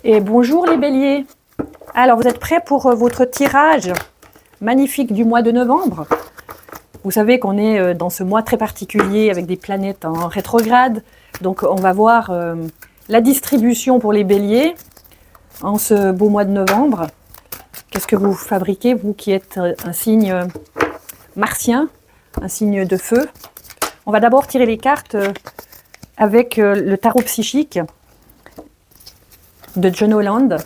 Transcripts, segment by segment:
Et bonjour les béliers. Alors vous êtes prêts pour votre tirage magnifique du mois de novembre? Vous savez qu'on est dans ce mois très particulier avec des planètes en rétrograde. Donc on va voir la distribution pour les béliers en ce beau mois de novembre. Qu'est-ce que vous fabriquez, vous qui êtes un signe martien, un signe de feu? On va d'abord tirer les cartes avec le tarot psychique de John Holland.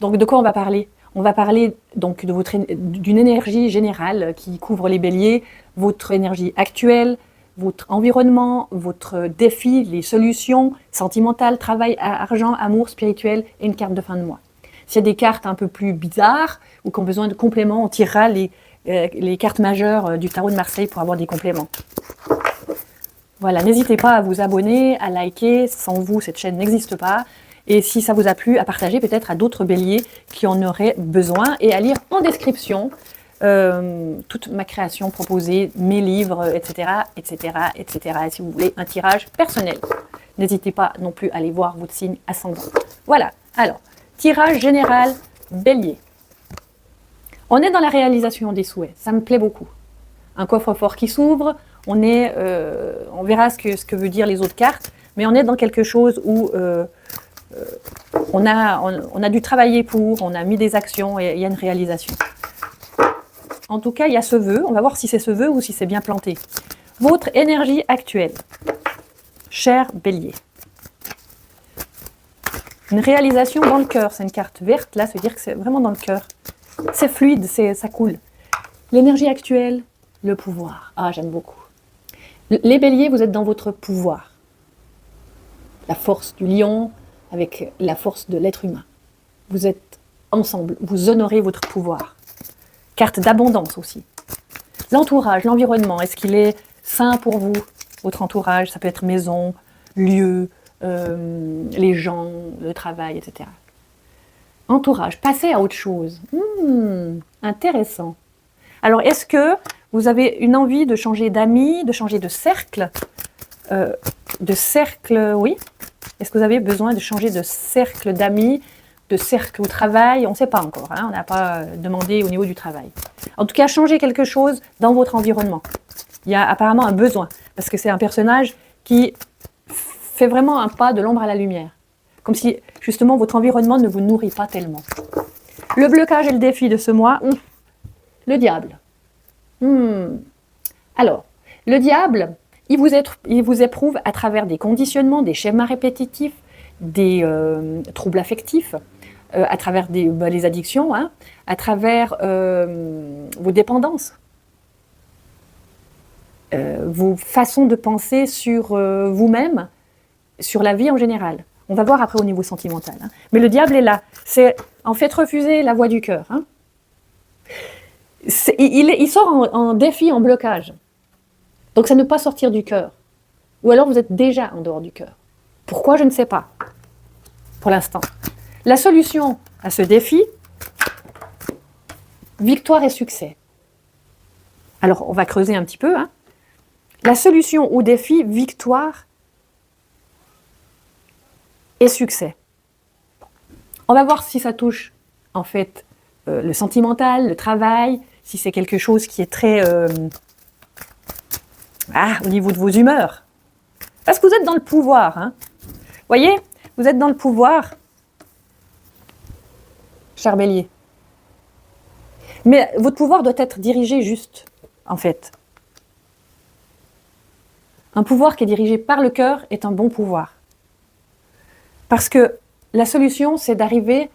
Donc de quoi on va parler? On va parler donc d'une énergie générale qui couvre les béliers, votre énergie actuelle, votre environnement, votre défi, les solutions sentimentales, travail, argent, amour, spirituel et une carte de fin de mois. S'il y a des cartes un peu plus bizarres ou qui ont besoin de compléments, on tirera les cartes majeures du tarot de Marseille pour avoir des compléments. Voilà, n'hésitez pas à vous abonner, à liker, sans vous cette chaîne n'existe pas. Et si ça vous a plu, à partager peut-être à d'autres béliers qui en auraient besoin et à lire en description toute ma création proposée, mes livres, etc., etc., etc. Et si vous voulez un tirage personnel, n'hésitez pas non plus à aller voir votre signe ascendant. Voilà, alors, tirage général bélier. On est dans la réalisation des souhaits, ça me plaît beaucoup. Un coffre-fort qui s'ouvre, on verra ce que veut dire les autres cartes, mais on est dans quelque chose où on a dû travailler pour, on a mis des actions et il y a une réalisation. En tout cas, il y a ce vœu, on va voir si c'est ce vœu ou si c'est bien planté. Votre énergie actuelle, cher bélier. Une réalisation dans le cœur, c'est une carte verte, là, ça veut dire que c'est vraiment dans le cœur. C'est fluide, ça coule. L'énergie actuelle, le pouvoir. Ah, j'aime beaucoup. Les béliers, vous êtes dans votre pouvoir. La force du lion avec la force de l'être humain. Vous êtes ensemble, vous honorez votre pouvoir. Carte d'abondance aussi. L'entourage, l'environnement, est-ce qu'il est sain pour vous? Votre entourage, ça peut être maison, lieu, les gens, le travail, etc. Entourage, passez à autre chose. Intéressant. Alors, est-ce que vous avez une envie de changer d'amis, de changer de cercle? Oui. Est-ce que vous avez besoin de changer de cercle d'amis, de cercle au travail? On ne sait pas encore, hein, on n'a pas demandé au niveau du travail. En tout cas, changer quelque chose dans votre environnement. Il y a apparemment un besoin, parce que c'est un personnage qui fait vraiment un pas de l'ombre à la lumière. Comme si, justement, votre environnement ne vous nourrit pas tellement. Le blocage et le défi de ce mois, le diable. Alors, le diable, il vous éprouve à travers des conditionnements, des schémas répétitifs, des troubles affectifs, à travers les addictions, hein, à travers vos dépendances, vos façons de penser sur vous-même, sur la vie en général. On va voir après au niveau sentimental. Hein. Mais le diable est là. C'est en fait refuser la voie du cœur. Hein. Il sort en défi, en blocage. Donc, c'est ne pas sortir du cœur. Ou alors, vous êtes déjà en dehors du cœur. Pourquoi? Je ne sais pas. Pour l'instant. La solution à ce défi, victoire et succès. Alors, on va creuser un petit peu. Hein. La solution au défi, victoire et succès. On va voir si ça touche, en fait, le sentimental, le travail, si c'est quelque chose qui est très... au niveau de vos humeurs. Parce que vous êtes dans le pouvoir. Hein. Voyez, vous êtes dans le pouvoir, cher bélier. Mais votre pouvoir doit être dirigé juste, en fait. Un pouvoir qui est dirigé par le cœur est un bon pouvoir. Parce que la solution, c'est d'arriver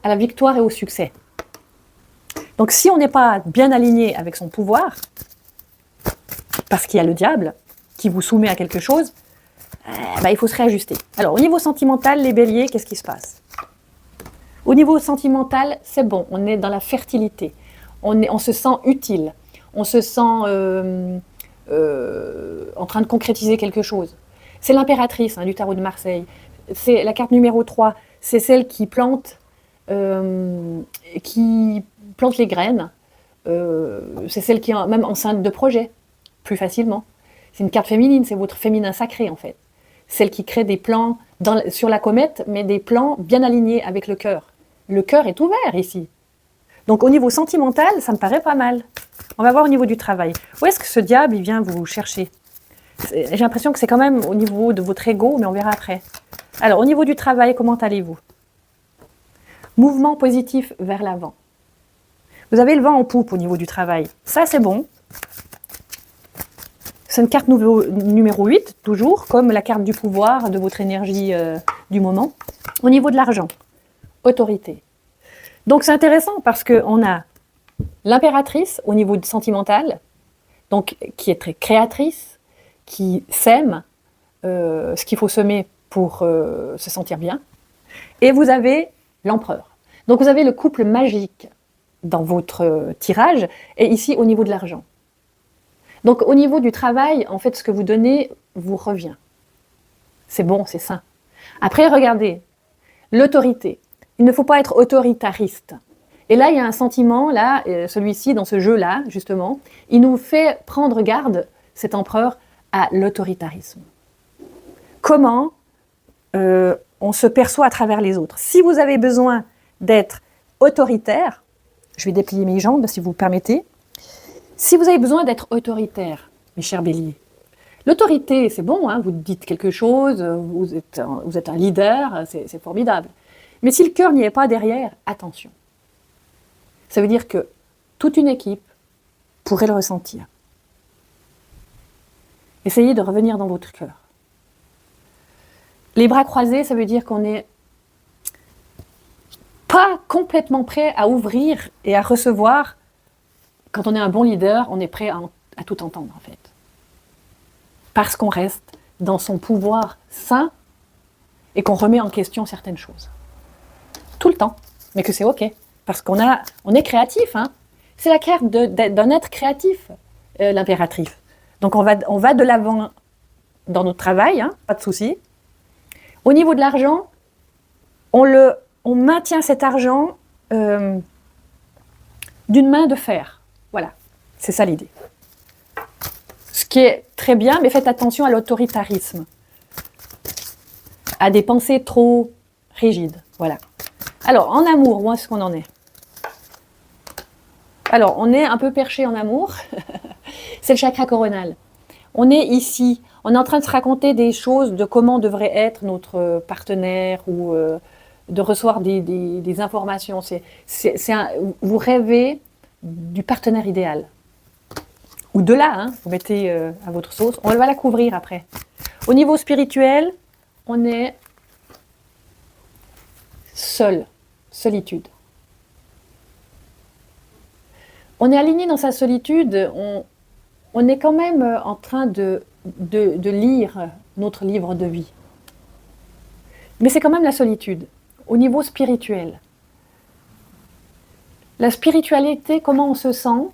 à la victoire et au succès. Donc si on n'est pas bien aligné avec son pouvoir, parce qu'il y a le diable qui vous soumet à quelque chose, il faut se réajuster. Alors, au niveau sentimental, les béliers, qu'est-ce qui se passe? Au niveau sentimental, c'est bon, on est dans la fertilité, on se sent utile, on se sent en train de concrétiser quelque chose. C'est l'impératrice du tarot de Marseille, c'est la carte numéro 3, c'est celle qui plante les graines, c'est celle qui est même enceinte de projet. Plus facilement. C'est une carte féminine, c'est votre féminin sacré en fait. Celle qui crée des plans sur la comète, mais des plans bien alignés avec le cœur. Le cœur est ouvert ici. Donc au niveau sentimental, ça me paraît pas mal. On va voir au niveau du travail. Où est-ce que ce diable, il vient vous chercher? J'ai l'impression que c'est quand même au niveau de votre ego, mais on verra après. Alors au niveau du travail, comment allez-vous? Mouvement positif vers l'avant. Vous avez le vent en poupe au niveau du travail. Ça, c'est bon. C'est une carte numéro 8, toujours, comme la carte du pouvoir, de votre énergie du moment. Au niveau de l'argent, autorité. Donc, c'est intéressant parce qu'on a l'impératrice au niveau sentimental, donc, qui est très créatrice, qui sème ce qu'il faut semer pour se sentir bien. Et vous avez l'empereur. Donc, vous avez le couple magique dans votre tirage, et ici au niveau de l'argent. Donc au niveau du travail, en fait, ce que vous donnez vous revient. C'est bon, c'est sain. Après, regardez, l'autorité. Il ne faut pas être autoritariste. Et là, il y a un sentiment, là, celui-ci, dans ce jeu-là, justement, il nous fait prendre garde, cet empereur, à l'autoritarisme. Comment on se perçoit à travers les autres. Si vous avez besoin d'être autoritaire, je vais déplier mes jambes, si vous le permettez. Si vous avez besoin d'être autoritaire, mes chers béliers, l'autorité, c'est bon, hein, vous dites quelque chose, vous êtes un leader, c'est formidable. Mais si le cœur n'y est pas derrière, attention. Ça veut dire que toute une équipe pourrait le ressentir. Essayez de revenir dans votre cœur. Les bras croisés, ça veut dire qu'on n'est pas complètement prêt à ouvrir et à recevoir. Quand on est un bon leader, on est prêt à tout entendre, en fait. Parce qu'on reste dans son pouvoir sain et qu'on remet en question certaines choses. Tout le temps. Mais que c'est OK. Parce on est créatif. Hein. C'est la carte d'un être créatif, l'impératrice. Donc on va de l'avant dans notre travail, hein, pas de souci. Au niveau de l'argent, on maintient cet argent d'une main de fer. Voilà, c'est ça l'idée. Ce qui est très bien, mais faites attention à l'autoritarisme, à des pensées trop rigides. Voilà. Alors, en amour, où est-ce qu'on en est? Alors, on est un peu perché en amour. C'est le chakra coronal. On est ici, on est en train de se raconter des choses de comment devrait être notre partenaire ou de recevoir des informations. Vous rêvez du partenaire idéal. Ou de là, hein, vous mettez à votre sauce. On va la couvrir après. Au niveau spirituel, on est seul, solitude. On est aligné dans sa solitude, on est quand même en train de lire notre livre de vie. Mais c'est quand même la solitude, au niveau spirituel. La spiritualité, comment on se sent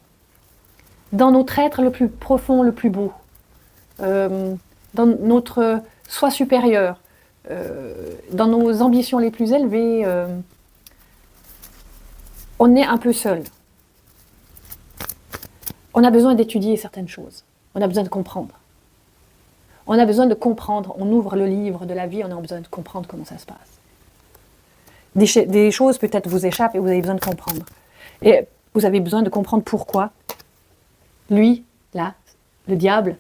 dans notre être le plus profond, le plus beau, dans notre soi supérieur, dans nos ambitions les plus élevées, on est un peu seul. On a besoin d'étudier certaines choses. On a besoin de comprendre. On a besoin de comprendre. On ouvre le livre de la vie, on a besoin de comprendre comment ça se passe. Des choses peut-être vous échappent et vous avez besoin de comprendre. Et vous avez besoin de comprendre pourquoi lui, là, le diable,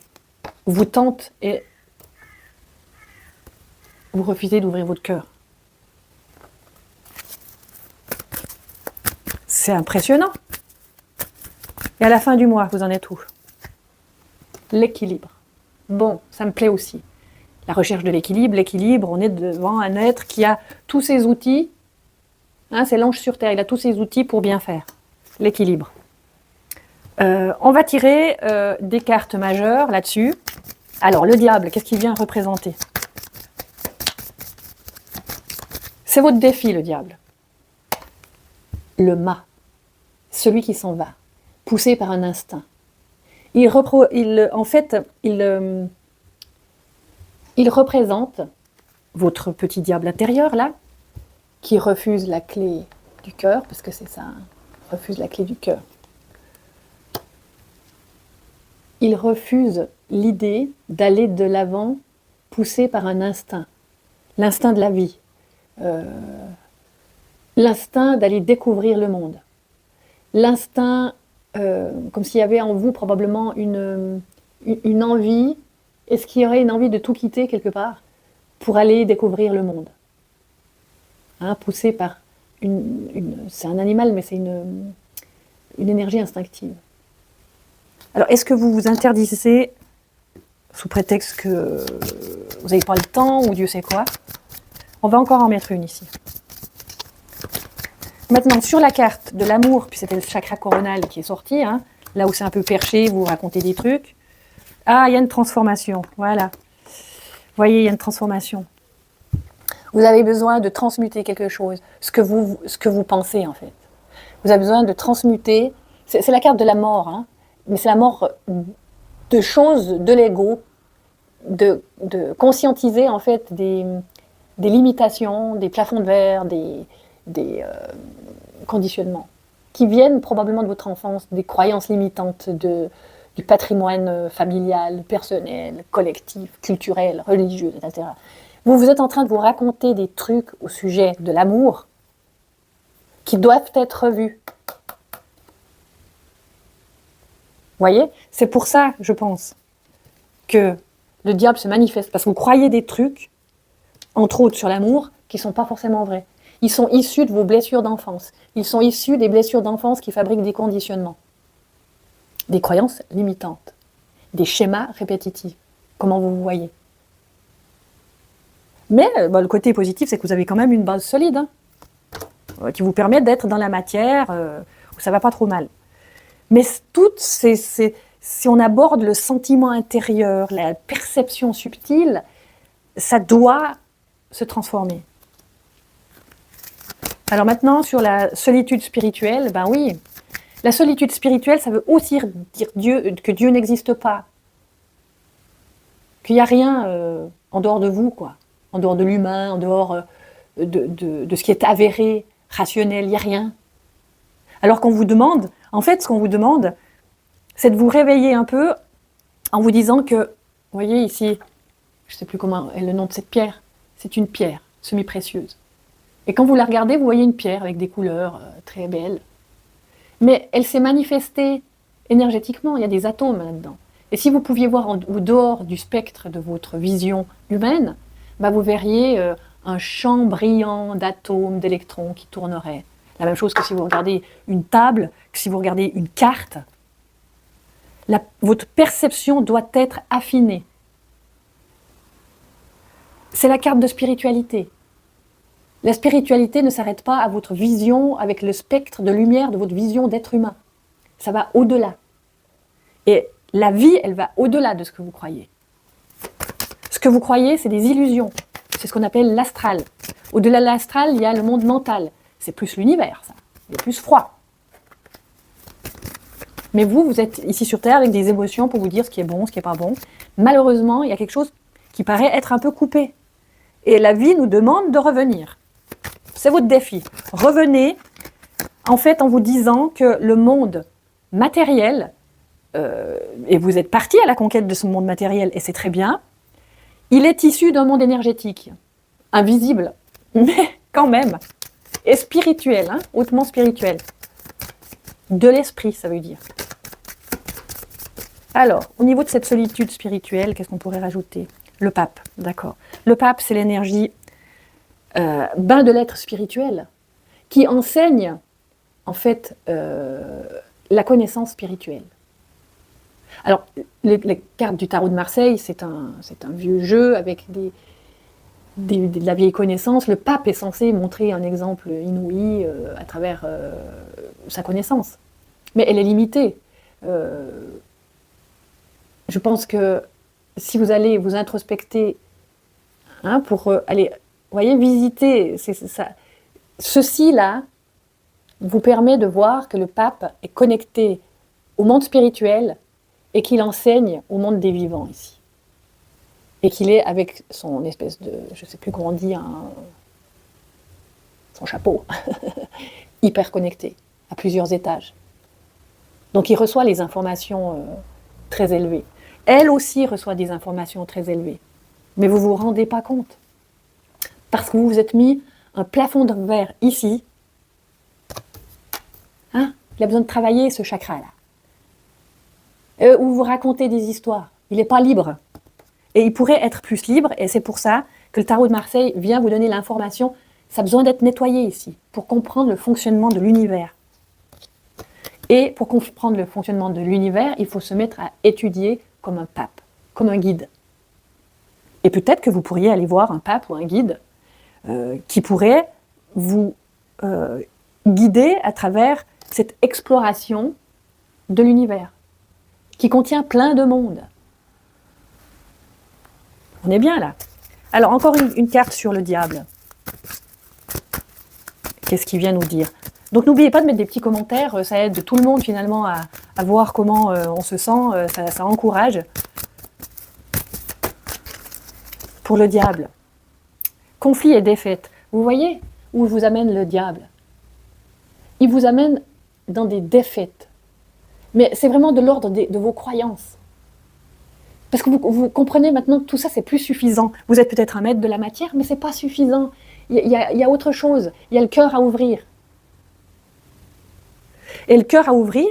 vous tente et vous refusez d'ouvrir votre cœur. C'est impressionnant. Et à la fin du mois, vous en êtes où? L'équilibre. Bon, ça me plaît aussi. La recherche de l'équilibre, on est devant un être qui a tous ses outils. Hein, c'est l'ange sur terre, il a tous ses outils pour bien faire. L'équilibre. On va tirer des cartes majeures là-dessus. Alors, le diable, qu'est-ce qu'il vient représenter? C'est votre défi, le diable. Le mât, celui qui s'en va, poussé par un instinct. Il représente votre petit diable intérieur, là, qui refuse la clé du cœur, parce que c'est ça, hein, refuse la clé du cœur. Il refuse l'idée d'aller de l'avant, poussé par un instinct. l'instinct de la vie, euh, l'instinct d'aller découvrir le monde, l'instinct, comme s'il y avait en vous probablement une envie, est-ce qu'il y aurait une envie de tout quitter quelque part pour aller découvrir le monde, hein, poussé par c'est un animal, mais c'est une énergie instinctive. Alors, est-ce que vous vous interdisez, sous prétexte que vous n'avez pas le temps ou Dieu sait quoi? On va encore en mettre une ici. Maintenant, sur la carte de l'amour, puis c'était le chakra coronal qui est sorti, hein, là où c'est un peu perché, vous racontez des trucs. Ah, il y a une transformation, voilà. Vous voyez, il y a une transformation. Vous avez besoin de transmuter quelque chose, ce que vous pensez en fait. Vous avez besoin de transmuter, c'est la carte de la mort, hein, mais c'est la mort de choses, de l'ego, de conscientiser en fait des limitations, des plafonds de verre, des conditionnements qui viennent probablement de votre enfance, des croyances limitantes du patrimoine familial, personnel, collectif, culturel, religieux, etc. Vous êtes en train de vous raconter des trucs au sujet de l'amour qui doivent être revus. Vous voyez? C'est pour ça, je pense, que le diable se manifeste, parce que vous croyez des trucs, entre autres sur l'amour, qui ne sont pas forcément vrais. Ils sont issus de vos blessures d'enfance. Ils sont issus des blessures d'enfance qui fabriquent des conditionnements, des croyances limitantes, des schémas répétitifs. Comment vous voyez? Mais le côté positif, c'est que vous avez quand même une base solide, hein, qui vous permet d'être dans la matière où ça ne va pas trop mal. Mais si on aborde le sentiment intérieur, la perception subtile, ça doit se transformer. Alors maintenant, sur la solitude spirituelle, ben oui, la solitude spirituelle, ça veut aussi dire que Dieu n'existe pas, qu'il n'y a rien en dehors de vous, quoi, en dehors de l'humain, en dehors de ce qui est avéré, rationnel, il n'y a rien. Alors qu'on vous demande, en fait, ce qu'on vous demande, c'est de vous réveiller un peu en vous disant que, vous voyez ici, je ne sais plus comment est le nom de cette pierre, c'est une pierre semi-précieuse. Et quand vous la regardez, vous voyez une pierre avec des couleurs très belles. Mais elle s'est manifestée énergétiquement, il y a des atomes là-dedans. Et si vous pouviez voir au dehors du spectre de votre vision humaine, bah vous verriez un champ brillant d'atomes, d'électrons qui tourneraient. La même chose que si vous regardez une table, que si vous regardez une carte. Votre perception doit être affinée. C'est la carte de spiritualité. La spiritualité ne s'arrête pas à votre vision avec le spectre de lumière de votre vision d'être humain. Ça va au-delà. Et la vie, elle va au-delà de ce que vous croyez. Ce que vous croyez, c'est des illusions. C'est ce qu'on appelle l'astral. Au-delà de l'astral, il y a le monde mental. C'est plus l'univers, ça. Il est plus froid. Mais vous êtes ici sur Terre avec des émotions pour vous dire ce qui est bon, ce qui n'est pas bon. Malheureusement, il y a quelque chose qui paraît être un peu coupé. Et la vie nous demande de revenir. C'est votre défi. Revenez, en fait, en vous disant que le monde matériel, et vous êtes parti à la conquête de ce monde matériel, et c'est très bien, il est issu d'un monde énergétique, invisible, mais quand même, et spirituel, hein, hautement spirituel. De l'esprit, ça veut dire. Alors, au niveau de cette solitude spirituelle, qu'est-ce qu'on pourrait rajouter? Le pape, d'accord. Le pape, c'est l'énergie bain de l'être spirituel qui enseigne, en fait, la connaissance spirituelle. Alors, les cartes du tarot de Marseille, c'est un vieux jeu avec de la vieille connaissance. Le pape est censé montrer un exemple inouï à travers sa connaissance. Mais elle est limitée. Je pense que si vous allez vous introspecter hein, pour aller, vous voyez, visiter, ça. Ceci-là vous permet de voir que le pape est connecté au monde spirituel et qu'il enseigne au monde des vivants ici. Et qu'il est avec son espèce de, je ne sais plus comment on dit, son chapeau, hyper connecté, à plusieurs étages. Donc il reçoit les informations très élevées. Elle aussi reçoit des informations très élevées. Mais vous ne vous rendez pas compte. Parce que vous vous êtes mis un plafond de verre ici. Hein? Il a besoin de travailler ce chakra-là. Ou vous racontez des histoires. Il n'est pas libre. Et il pourrait être plus libre, et c'est pour ça que le tarot de Marseille vient vous donner l'information. Ça a besoin d'être nettoyé ici, pour comprendre le fonctionnement de l'univers. Et pour comprendre le fonctionnement de l'univers, il faut se mettre à étudier comme un pape, comme un guide. Et peut-être que vous pourriez aller voir un pape ou un guide qui pourrait vous guider à travers cette exploration de l'univers, qui contient plein de mondes. On est bien là. Alors encore une carte sur le diable. Qu'est-ce qu'il vient nous dire? Donc n'oubliez pas de mettre des petits commentaires, ça aide tout le monde finalement à voir comment on se sent, ça encourage. Pour le diable. Conflit et défaite. Vous voyez où vous amène le diable? Il vous amène dans des défaites. Mais c'est vraiment de l'ordre de vos croyances. Parce que vous comprenez maintenant que tout ça, c'est plus suffisant. Vous êtes peut-être un maître de la matière, mais c'est pas suffisant. Il y a autre chose. Il y a le cœur à ouvrir. Et le cœur à ouvrir,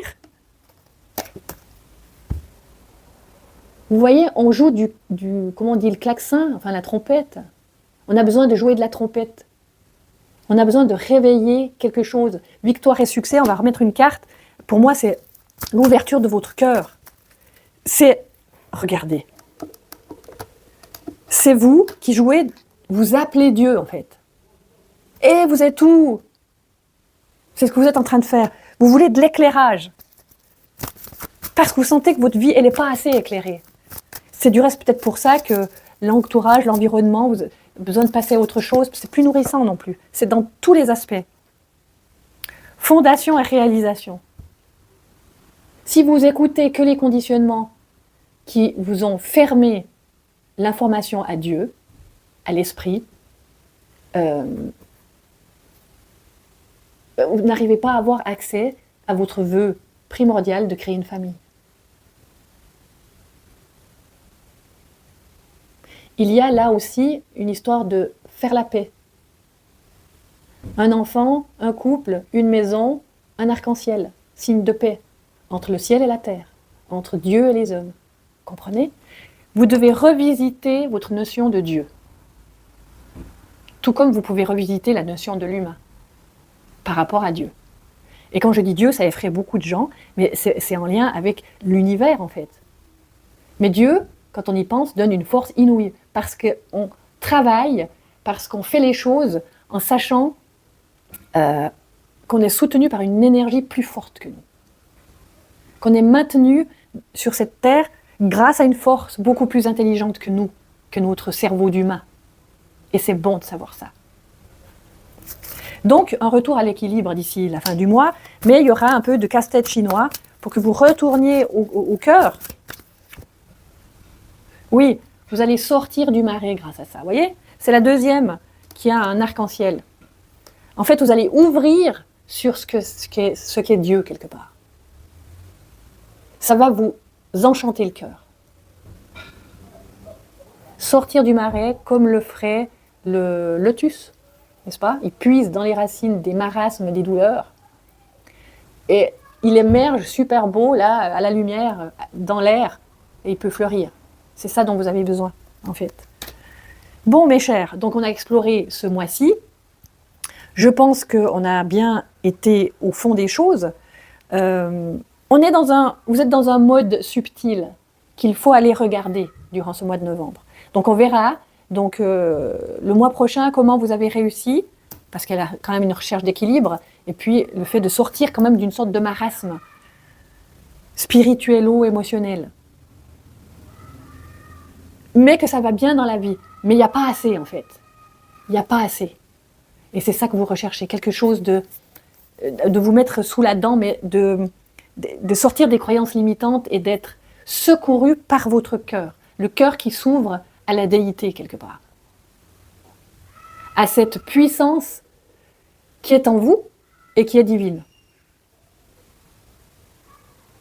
vous voyez, on joue comment on dit, le klaxon, enfin la trompette. On a besoin de jouer de la trompette. On a besoin de réveiller quelque chose. Victoire et succès, on va remettre une carte. Pour moi, c'est l'ouverture de votre cœur. C'est, regardez, c'est vous qui jouez, vous appelez Dieu en fait. Et vous êtes où? C'est ce que vous êtes en train de faire. Vous voulez de l'éclairage. Parce que vous sentez que votre vie, elle n'est pas assez éclairée. C'est du reste peut-être pour ça que l'entourage, l'environnement, vous avez besoin de passer à autre chose, c'est plus nourrissant non plus. C'est dans tous les aspects. Fondation et réalisation. Si vous écoutez que les conditionnements qui vous ont fermé l'information à Dieu, à l'esprit, vous n'arrivez pas à avoir accès à votre vœu primordial de créer une famille. Il y a là aussi une histoire de faire la paix. Un enfant, un couple, une maison, un arc-en-ciel, signe de paix entre le ciel et la terre, entre Dieu et les hommes. Comprenez? Vous devez revisiter votre notion de Dieu. Tout comme vous pouvez revisiter la notion de l'humain par rapport à Dieu. Et quand je dis Dieu, ça effraie beaucoup de gens, mais c'est en lien avec l'univers en fait. Mais Dieu, quand on y pense, donne une force inouïe, parce qu'on travaille, parce qu'on fait les choses en sachant qu'on est soutenu par une énergie plus forte que nous. Qu'on est maintenu sur cette terre grâce à une force beaucoup plus intelligente que nous, que notre cerveau d'humain. Et c'est bon de savoir ça. Donc, un retour à l'équilibre d'ici la fin du mois, mais il y aura un peu de casse-tête chinois pour que vous retourniez au cœur. Oui, vous allez sortir du marais grâce à ça. Vous voyez? C'est la deuxième qui a un arc-en-ciel. En fait, vous allez ouvrir sur ce qu'est Dieu quelque part. Ça va vous enchanter le cœur. Sortir du marais comme le ferait le lotus, n'est-ce pas? Il puise dans les racines des marasmes, des douleurs, et il émerge super beau là, à la lumière, dans l'air, et il peut fleurir. C'est ça dont vous avez besoin, en fait. Bon, mes chers, donc on a exploré ce mois-ci. Je pense qu'on a bien été au fond des choses. Vous êtes dans un mode subtil qu'il faut aller regarder durant ce mois de novembre. Donc on verra le mois prochain comment vous avez réussi, parce qu'elle a quand même une recherche d'équilibre, et puis le fait de sortir quand même d'une sorte de marasme spirituello-émotionnel. Mais que ça va bien dans la vie. Mais il n'y a pas assez en fait. Il n'y a pas assez. Et c'est ça que vous recherchez, quelque chose de vous mettre sous la dent, mais de sortir des croyances limitantes et d'être secouru par votre cœur. Le cœur qui s'ouvre à la déité quelque part. À cette puissance qui est en vous et qui est divine.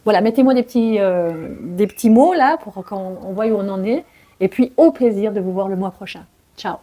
Voilà, mettez-moi des petits mots là pour qu'on voie où on en est. Et puis au plaisir de vous voir le mois prochain. Ciao.